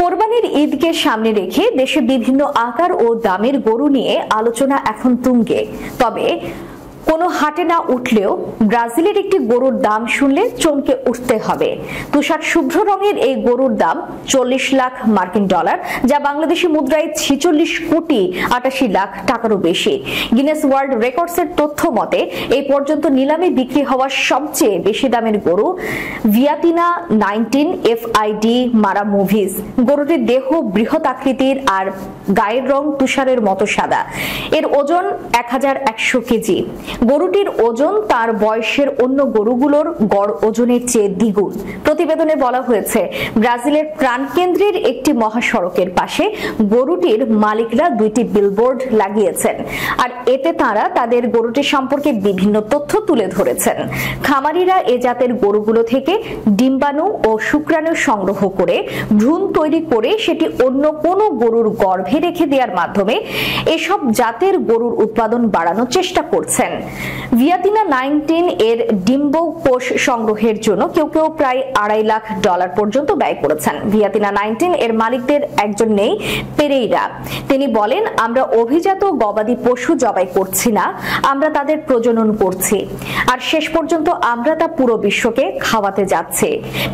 কোরবানির ঈদকে সামনে রেখে দেশে বিভিন্ন আকার ও দামের গরু নিয়ে আলোচনা এখন তুঙ্গে। তবে কোনো হাটে না উঠলেও ব্রাজিলের একটি গরুর দাম শুনলে চমকে উঠতে হবে। তুষার শুভ্র রঙের এই গরুর দাম 40 লাখ মার্কিন ডলার, যা বাংলাদেশি মুদ্রায় 46 কোটি 88 লাখ টাকারও বেশি। গিনেস ওয়ার্ল্ড রেকর্ডসের তথ্য মতে এই পর্যন্ত নিলামে বিক্রি হওয়া সবচেয়ে বেশি দামের গরু ভিয়াতিনা 19 FID মারা মুভিজ। গরুটির দেহ বৃহৎ আকৃতির আর গায়ের রং তুষারের মতো সাদা। এর ওজন 1100 কেজি। গরুটির ওজন তার বয়সের অন্য গরুগুলোর গড় ওজনের চেয়ে দ্বিগুণ। প্রতিবেদনে বলা হয়েছে, ব্রাজিলের প্রাণকেন্দ্রের একটি মহাসড়কের পাশে গরুটির মালিকরা 2টি বিলবোর্ড লাগিয়েছেন, আর এতে তারা তাদের গরুটি সম্পর্কে বিভিন্ন তথ্য তুলে ধরেছেন। খামারিরা এ জাতের গরুগুলো থেকে ডিম্বাণু ও শুক্রাণু সংগ্রহ করে ভ্রূণ তৈরি করে সেটি অন্য কোনো গরুর গর্ভে রেখে দেওয়ার মাধ্যমে এসব জাতের গরুর উৎপাদন বাড়ানোর চেষ্টা করছেন। ভিয়াতিনা 19 এর ডিম্ব কোষ সংগ্রহের জন্য কেউ কেউ প্রায় $2.5 লাখ পর্যন্ত ব্যয় করেছেন। ভিয়াতিনা 19 এর মালিকদের একজন নেই পেরেইরা। তিনি বলেন, আমরা অভিজাত গবাদি পশু জবাই করছি না, আমরা তাদের প্রজনন করছি, আর শেষ পর্যন্ত আমরা তা পুরো বিশ্বকে খাওয়াতে যাচ্ছি।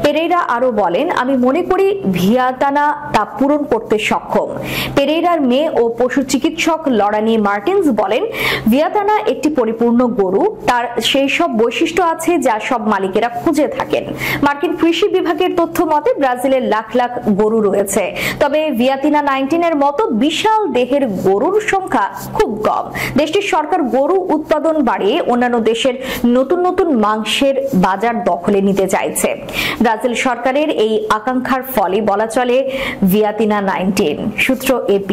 পেরেইরা আরো বলেন, আমি মনে করি ভিয়াতানা তা পূরণ করতে সক্ষম। পেরেইরার মেয়ে ও পশু চিকিৎসক লরানি মার্টিন্স বলেন, ভিয়াতানা একটি পরিপূর্ণ গরু, তার সেই সব বৈশিষ্ট্য আছে যা সব মালিকেরা খুঁজে থাকেন। মার্কিন কৃষি বিভাগের তথ্য মতে ব্রাজিলের লাখ লাখ গরু রয়েছে, তবে ভিয়াতিনা 19 এর মতো বিশাল দেহের গরুর সংখ্যা খুব কম। দেশটির সরকার গরু উৎপাদন বাড়িয়ে অন্যান্য দেশের নতুন নতুন মাংসের বাজার দখলে নিতে চাইছে। ব্রাজিল সরকারের এই আকাঙ্ক্ষার ফলে বলা চলে ভিয়াতিনা 19। সূত্র AP।